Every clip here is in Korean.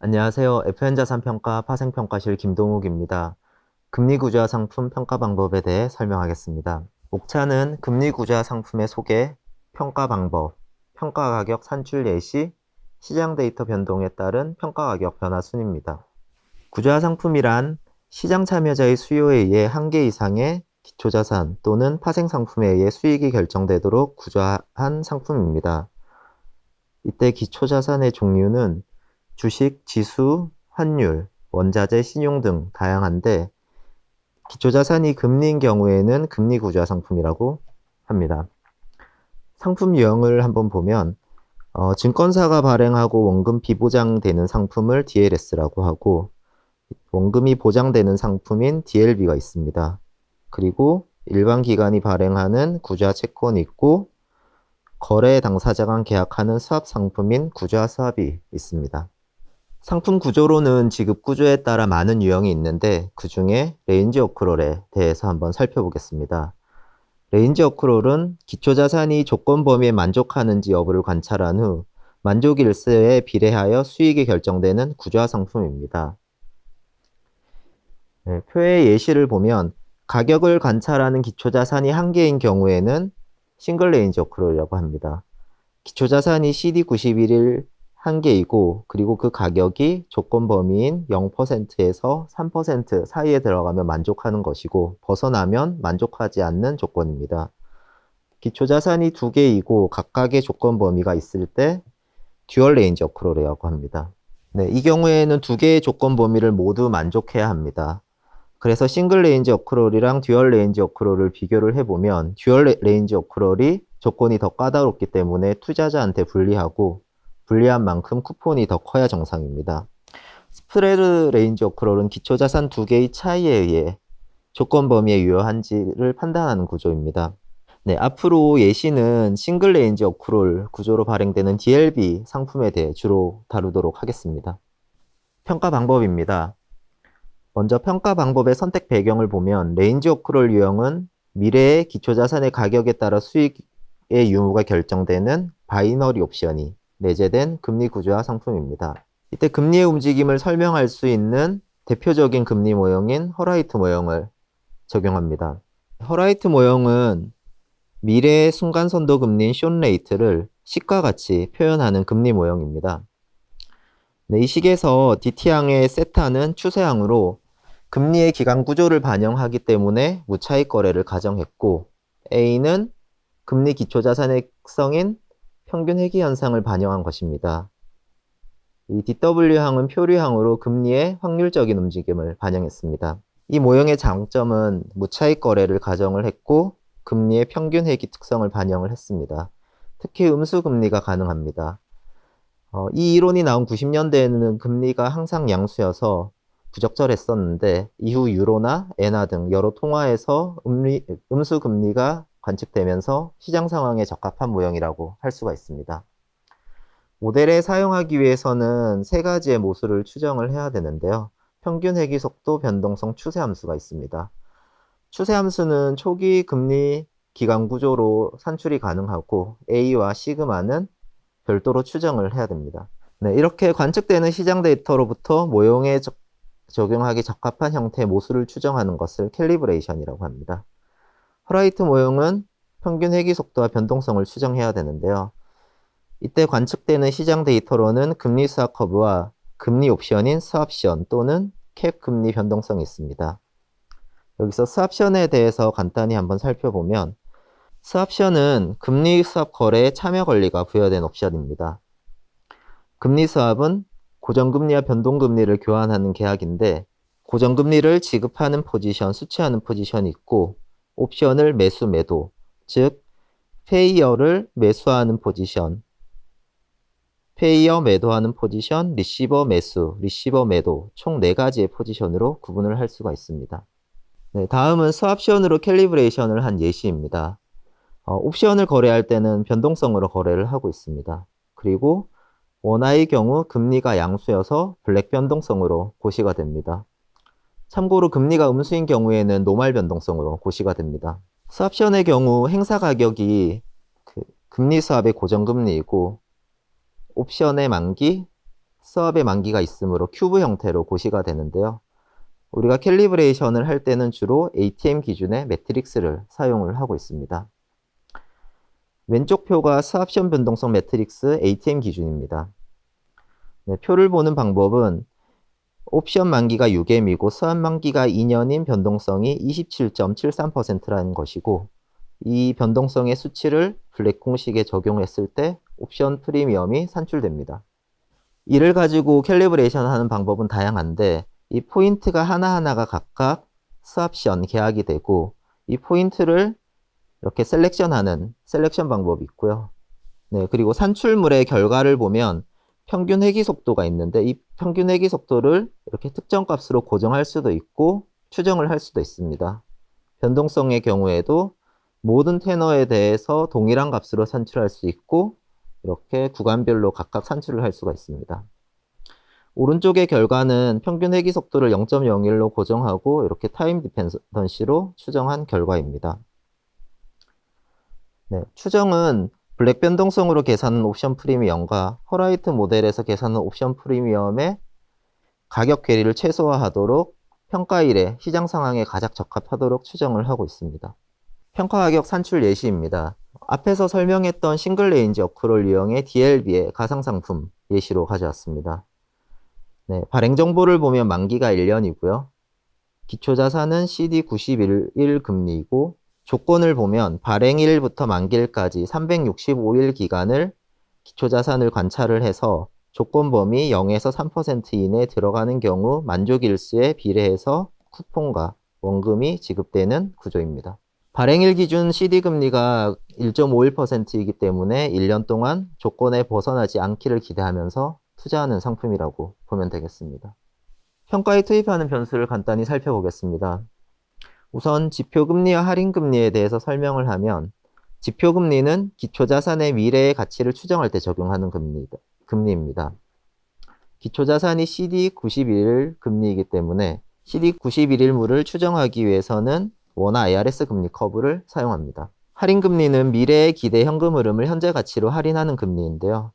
안녕하세요. FN자산평가 파생평가실 김동욱입니다. 금리구조화 상품 평가 방법에 대해 설명하겠습니다. 목차는 금리구조화 상품의 소개, 평가 방법, 평가 가격 산출 예시, 시장 데이터 변동에 따른 평가 가격 변화 순입니다. 구조화 상품이란 시장 참여자의 수요에 의해 한계 이상의 기초자산 또는 파생상품에 의해 수익이 결정되도록 구조화한 상품입니다. 이때 기초자산의 종류는 주식, 지수, 환율, 원자재, 신용 등 다양한데 기초자산이 금리인 경우에는 금리구조화 상품이라고 합니다. 상품 유형을 한번 보면 증권사가 발행하고 원금 비보장되는 상품을 DLS라고 하고 원금이 보장되는 상품인 DLB가 있습니다. 그리고 일반 기관이 발행하는 구조화 채권이 있고 거래 당사자 간 계약하는 수합 상품인 구조화 수합이 있습니다. 상품 구조로는 지급 구조에 따라 많은 유형이 있는데 그 중에 레인지 어크롤에 대해서 한번 살펴보겠습니다. 레인지 어크롤은 기초자산이 조건 범위에 만족하는지 여부를 관찰한 후 만족 일수에 비례하여 수익이 결정되는 구조화 상품입니다. 표의 예시를 보면 가격을 관찰하는 기초자산이 한 개인 경우에는 싱글 레인지 어크롤이라고 합니다. 기초자산이 CD91일 한 개이고 그리고 그 가격이 조건 범위인 0%에서 3% 사이에 들어가면 만족하는 것이고 벗어나면 만족하지 않는 조건입니다. 기초자산이 두 개이고 각각의 조건 범위가 있을 때 듀얼 레인지 어크롤이라고 합니다. 이 경우에는 두 개의 조건 범위를 모두 만족해야 합니다. 그래서 싱글 레인지 어크롤이랑 듀얼 레인지 어크롤을 비교를 해보면 듀얼 레인지 어크롤이 조건이 더 까다롭기 때문에 투자자한테 불리하고 불리한 만큼 쿠폰이 더 커야 정상입니다. 스프레드 레인지 어크롤은 기초자산 두 개의 차이에 의해 조건 범위에 유효한지를 판단하는 구조입니다. 앞으로 예시는 싱글 레인지 어크롤 구조로 발행되는 DLB 상품에 대해 주로 다루도록 하겠습니다. 평가 방법입니다. 먼저 평가 방법의 선택 배경을 보면 레인지 어크롤 유형은 미래의 기초자산의 가격에 따라 수익의 유무가 결정되는 바이너리 옵션이 내재된 금리 구조화 상품입니다. 이때 금리의 움직임을 설명할 수 있는 대표적인 금리 모형인 허라이트 모형을 적용합니다. 허라이트 모형은 미래의 순간선도 금리인 숏 레이트를 식과 같이 표현하는 금리 모형입니다. 이 식에서 DT항의 세타는 추세항으로 금리의 기간 구조를 반영하기 때문에 무차익 거래를 가정했고 A는 금리 기초자산의 특성인 평균 회귀 현상을 반영한 것입니다. 이 DW항은 표류항으로 금리의 확률적인 움직임을 반영했습니다. 이 모형의 장점은 무차익 거래를 가정을 했고 금리의 평균 회귀 특성을 반영을 했습니다. 특히 음수 금리가 가능합니다. 이 이론이 나온 90년대에는 금리가 항상 양수여서 부적절했었는데 이후 유로나 엔화 등 여러 통화에서 음수 금리가 관측되면서 시장 상황에 적합한 모형이라고 할 수가 있습니다. 모델에 사용하기 위해서는 세 가지의 모수를 추정을 해야 되는데요. 평균 회귀 속도, 변동성, 추세 함수가 있습니다. 추세 함수는 초기 금리 기간 구조로 산출이 가능하고 A와 시그마는 별도로 추정을 해야 됩니다. 이렇게 관측되는 시장 데이터로부터 모형에 적용하기 적합한 형태의 모수를 추정하는 것을 캘리브레이션이라고 합니다. 허라이트 모형은 평균 회귀 속도와 변동성을 추정해야 되는데요. 이때 관측되는 시장 데이터로는 금리 수학 커브와 금리 옵션인 스왑션 또는 캡 금리 변동성이 있습니다. 여기서 스왑션에 대해서 간단히 한번 살펴보면 스왑션은 금리 수합 거래에 참여 권리가 부여된 옵션입니다. 금리 수합은 고정금리와 변동금리를 교환하는 계약인데 고정금리를 지급하는 포지션, 수취하는 포지션이 있고 옵션을 매수, 매도, 즉 페이어를 매수하는 포지션, 페이어 매도하는 포지션, 리시버 매수, 리시버 매도 총 4가지의 포지션으로 구분을 할 수가 있습니다. 다음은 스왑션으로 캘리브레이션을 한 예시입니다. 옵션을 거래할 때는 변동성으로 거래를 하고 있습니다. 그리고 원화의 경우 금리가 양수여서 블랙 변동성으로 고시가 됩니다. 참고로 금리가 음수인 경우에는 노말 변동성으로 고시가 됩니다. 스왑션의 경우 행사 가격이 금리 수합의 고정금리이고 옵션의 만기 스왑의 만기가 있으므로 큐브 형태로 고시가 되는데요. 우리가 캘리브레이션을 할 때는 주로 ATM 기준의 매트릭스를 사용을 하고 있습니다. 왼쪽 표가 스왑션 변동성 매트릭스 ATM 기준입니다. 네, 표를 보는 방법은 옵션 만기가 6M이고 스왑 만기가 2년인 변동성이 27.73%라는 것이고, 이 변동성의 수치를 블랙 공식에 적용했을 때 옵션 프리미엄이 산출됩니다. 이를 가지고 캘리브레이션 하는 방법은 다양한데, 이 포인트가 하나하나가 각각 스왑션 계약이 되고, 이 포인트를 이렇게 셀렉션하는 셀렉션 방법이 있고요. 네, 그리고 산출물의 결과를 보면 평균 회귀 속도가 있는데, 이 평균 회귀 속도를 이렇게 특정 값으로 고정할 수도 있고 추정을 할 수도 있습니다. 변동성의 경우에도 모든 테너에 대해서 동일한 값으로 산출할 수 있고, 이렇게 구간별로 각각 산출을 할 수가 있습니다. 오른쪽의 결과는 평균 회귀 속도를 0.01로 고정하고 이렇게 타임 디펜던시로 추정한 결과입니다. 네, 추정은 블랙 변동성으로 계산한 옵션 프리미엄과 허라이트 모델에서 계산한 옵션 프리미엄의 가격 괴리를 최소화하도록 평가일에 시장 상황에 가장 적합하도록 추정을 하고 있습니다. 평가 가격 산출 예시입니다. 앞에서 설명했던 싱글 레인지 어크를 이용해 DLB의 가상상품 예시로 가져왔습니다. 네, 발행 정보를 보면 만기가 1년이고요. 기초자산은 CD91일 금리이고, 조건을 보면 발행일부터 만기일까지 365일 기간을 기초자산을 관찰을 해서 조건 범위 0에서 3% 이내에 들어가는 경우 만족일수에 비례해서 쿠폰과 원금이 지급되는 구조입니다. 발행일 기준 CD금리가 1.51%이기 때문에 1년 동안 조건에 벗어나지 않기를 기대하면서 투자하는 상품이라고 보면 되겠습니다. 평가에 투입하는 변수를 간단히 살펴보겠습니다. 우선 지표금리와 할인금리에 대해서 설명을 하면, 지표금리는 기초자산의 미래의 가치를 추정할 때 적용하는 금리입니다. 기초자산이 CD91일 금리이기 때문에 CD91일물을 추정하기 위해서는 원화 ARS 금리 커브를 사용합니다. 할인금리는 미래의 기대 현금 흐름을 현재 가치로 할인하는 금리인데요.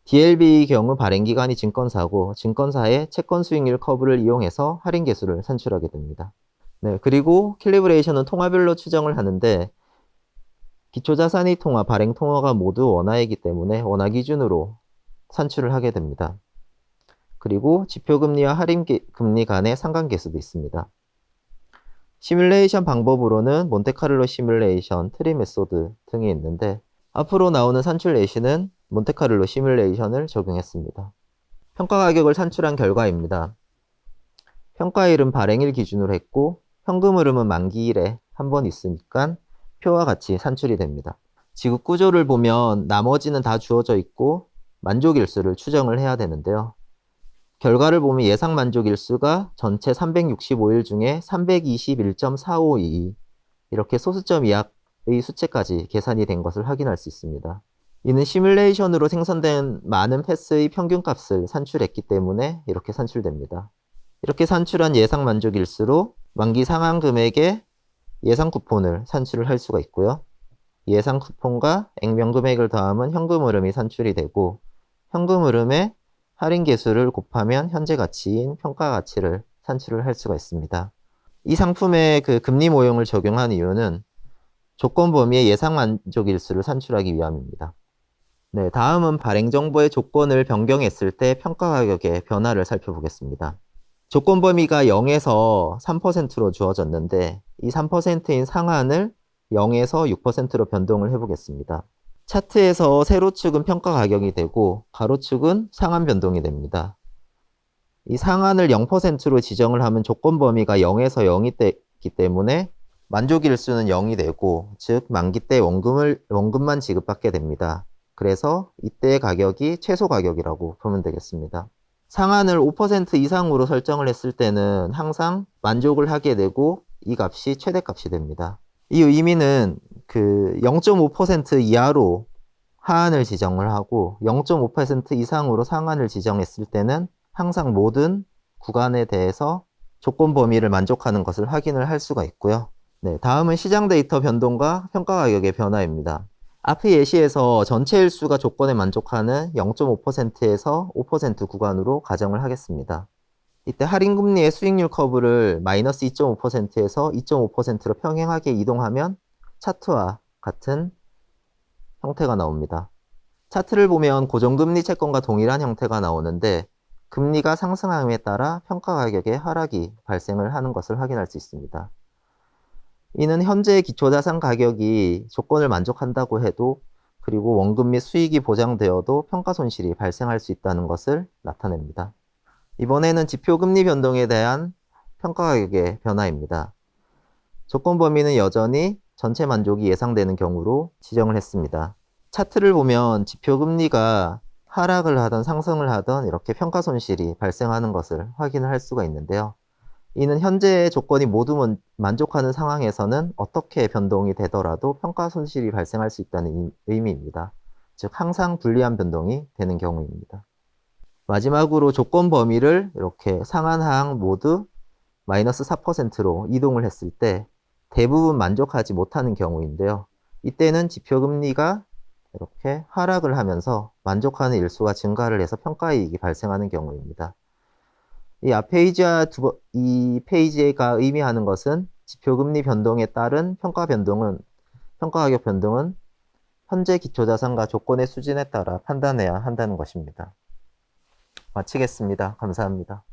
DLB의 경우 발행기간이 증권사고, 증권사의 채권 수익률 커브를 이용해서 할인 계수를 산출하게 됩니다. 네, 그리고 캘리브레이션은 통화별로 추정을 하는데, 기초자산의 통화, 발행 통화가 모두 원화이기 때문에 원화 기준으로 산출을 하게 됩니다. 그리고 지표금리와 할인금리 간의 상관계수도 있습니다. 시뮬레이션 방법으로는 몬테카를로 시뮬레이션, 트리 메소드 등이 있는데, 앞으로 나오는 산출 예시는 몬테카를로 시뮬레이션을 적용했습니다. 평가 가격을 산출한 결과입니다. 평가일은 발행일 기준으로 했고, 현금 흐름은 만기일에 한 번 있으니까 표와 같이 산출이 됩니다. 지급 구조를 보면 나머지는 다 주어져 있고 만족일수를 추정을 해야 되는데요. 결과를 보면 예상 만족일수가 전체 365일 중에 321.452 이렇게 소수점 이하의 수치까지 계산이 된 것을 확인할 수 있습니다. 이는 시뮬레이션으로 생성된 많은 패스의 평균값을 산출했기 때문에 이렇게 산출됩니다. 이렇게 산출한 예상 만족일수로 만기 상한 금액의 예상 쿠폰을 산출을 할 수가 있고요. 예상 쿠폰과 액면 금액을 더하면 현금 흐름이 산출이 되고, 현금 흐름에 할인 계수를 곱하면 현재 가치인 평가 가치를 산출을 할 수가 있습니다. 이 상품에 그 금리 모형을 적용한 이유는 조건 범위의 예상 만족일수를 산출하기 위함입니다. 네, 다음은 발행 정보의 조건을 변경했을 때 평가 가격의 변화를 살펴보겠습니다. 조건 범위가 0에서 3%로 주어졌는데, 이 3%인 상한을 0에서 6%로 변동을 해보겠습니다. 차트에서 세로축은 평가 가격이 되고 가로축은 상한 변동이 됩니다. 이 상한을 0%로 지정을 하면 조건 범위가 0에서 0이 되기 때문에 만족일수는 0이 되고, 즉 만기 때 원금만 지급받게 됩니다. 그래서 이때의 가격이 최소 가격이라고 보면 되겠습니다. 상한을 5% 이상으로 설정을 했을 때는 항상 만족을 하게 되고 이 값이 최대값이 됩니다. 이 의미는 그 0.5% 이하로 하한을 지정을 하고 0.5% 이상으로 상한을 지정했을 때는 항상 모든 구간에 대해서 조건 범위를 만족하는 것을 확인을 할 수가 있고요. 네, 다음은 시장 데이터 변동과 평가 가격의 변화입니다. 앞의 예시에서 전체 일수가 조건에 만족하는 0.5%에서 5% 구간으로 가정을 하겠습니다. 이때 할인금리의 수익률 커브를 마이너스 2.5%에서 2.5%로 평행하게 이동하면 차트와 같은 형태가 나옵니다. 차트를 보면 고정금리 채권과 동일한 형태가 나오는데 금리가 상승함에 따라 평가 가격의 하락이 발생을 하는 것을 확인할 수 있습니다. 이는 현재의 기초자산 가격이 조건을 만족한다고 해도 그리고 원금 및 수익이 보장되어도 평가 손실이 발생할 수 있다는 것을 나타냅니다. 이번에는 지표 금리 변동에 대한 평가 가격의 변화입니다. 조건 범위는 여전히 전체 만족이 예상되는 경우로 지정을 했습니다. 차트를 보면 지표 금리가 하락을 하든 상승을 하든 이렇게 평가 손실이 발생하는 것을 확인을 할 수가 있는데요. 이는 현재의 조건이 모두 만족하는 상황에서는 어떻게 변동이 되더라도 평가 손실이 발생할 수 있다는 의미입니다. 즉 항상 불리한 변동이 되는 경우입니다. 마지막으로 조건 범위를 이렇게 상한 하향 모두 마이너스 4%로 이동을 했을 때 대부분 만족하지 못하는 경우인데요. 이때는 지표 금리가 이렇게 하락을 하면서 만족하는 일수가 증가를 해서 평가이익이 발생하는 경우입니다. 이 페이지가 의미하는 것은 지표 금리 변동에 따른 평가 가격 변동은 현재 기초자산과 조건의 수준에 따라 판단해야 한다는 것입니다. 마치겠습니다. 감사합니다.